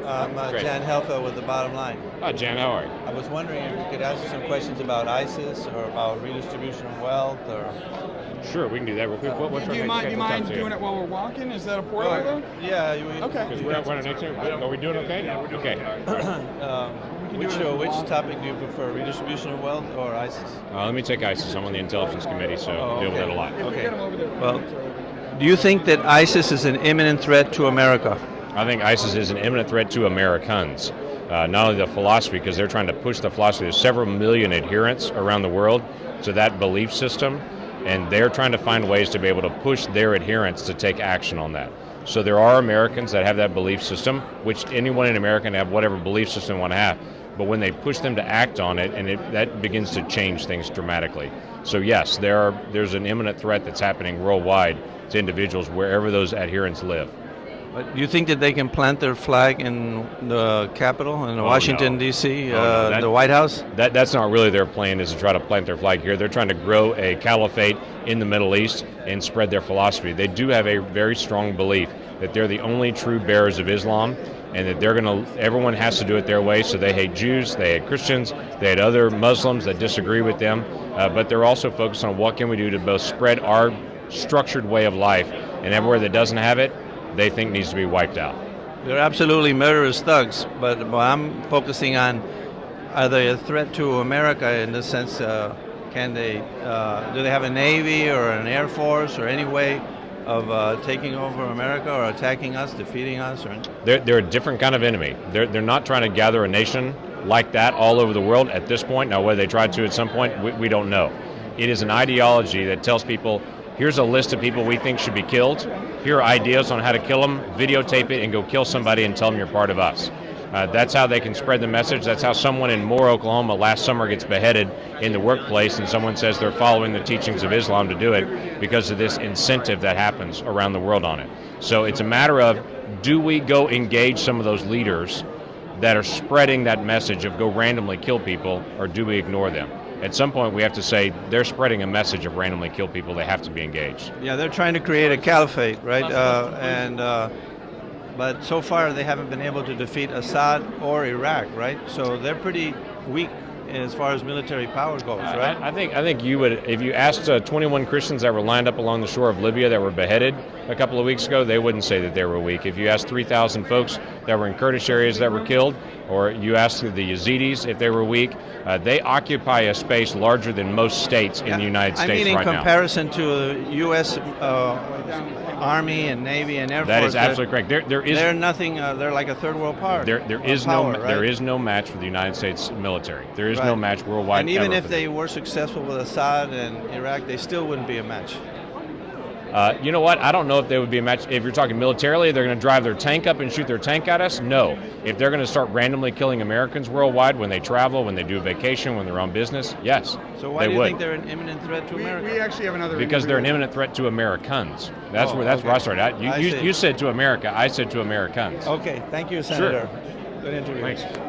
I'm Jan Helfeld with The Bottom Line. Hi, Jan, how are you? I was wondering if we could ask you some questions about ISIS or about redistribution of wealth or... Sure, we can do that real quick. Do you mind doing it while we're walking? Is that a port though? Yeah. Okay. Because we're running next year. Are we doing okay? Okay. Which topic do you prefer, redistribution of wealth or ISIS? Let me take ISIS. I'm on the Intelligence Committee, so I deal with that a lot. Okay. Well, do you think that ISIS is an imminent threat to America? I think ISIS is an imminent threat to Americans. Not only the philosophy, because they're trying to push the philosophy. There's several million adherents around the world to that belief system, and they're trying to find ways to be able to push their adherents to take action on that. So there are Americans that have that belief system, which anyone in America can have whatever belief system they want to have. But when they push them to act on it, and that begins to change things dramatically. So yes, there's an imminent threat that's happening worldwide to individuals wherever those adherents live. But do you think that they can plant their flag in the Capitol, in Washington, no. D.C., the White House? That's not really their plan, is to try to plant their flag here. They're trying to grow a caliphate in the Middle East and spread their philosophy. They do have a very strong belief that they're the only true bearers of Islam, and that everyone has to do it their way. So they hate Jews, they hate Christians, they hate other Muslims that disagree with them, but they're also focused on what can we do to both spread our structured way of life, and everywhere that doesn't have it, they think needs to be wiped out. They're absolutely murderous thugs, but what I'm focusing on, are they a threat to America in the sense, do they have a Navy or an Air Force or any way of taking over America or attacking us, defeating us? Or... They're a different kind of enemy. They're not trying to gather a nation like that all over the world at this point. Now, whether they try to at some point, we don't know. It is an ideology that tells people, here's a list of people we think should be killed. Here are ideas on how to kill them. Videotape it and go kill somebody and tell them you're part of us. That's how they can spread the message. That's how someone in Moore, Oklahoma last summer gets beheaded in the workplace, and someone says they're following the teachings of Islam to do it because of this incentive that happens around the world on it. So it's a matter of, do we go engage some of those leaders that are spreading that message of go randomly kill people, or do we ignore them? At some point, we have to say they're spreading a message of randomly kill people. They have to be engaged. Yeah, they're trying to create a caliphate, right? But so far, they haven't been able to defeat Assad or Iraq, right? So they're pretty weak as far as military power goes, right? I think you would, if you asked 21 Christians that were lined up along the shore of Libya that were beheaded a couple of weeks ago, they wouldn't say that they were weak. If you asked 3,000 folks that were in Kurdish areas that were killed, or you asked the Yazidis if they were weak, they occupy a space larger than most states in the United States right now. I mean, in comparison to U.S. Army and Navy and Air Force. That is absolutely correct. They're nothing. They're like a third world power. There is no match for the United States military. There is no match worldwide. And even if they were successful with Assad and Iraq, they still wouldn't be a match. You know what? I don't know if they would be a match. If you're talking militarily, they're going to drive their tank up and shoot their tank at us? No. If they're going to start randomly killing Americans worldwide when they travel, when they do a vacation, when they're on business, yes. So why do you think they're an imminent threat to America? We actually have another... Because they're an imminent threat to Americans. That's where I started out. You said to America, I said to Americans. Okay, thank you, Senator. Sure. Good interview. Thanks.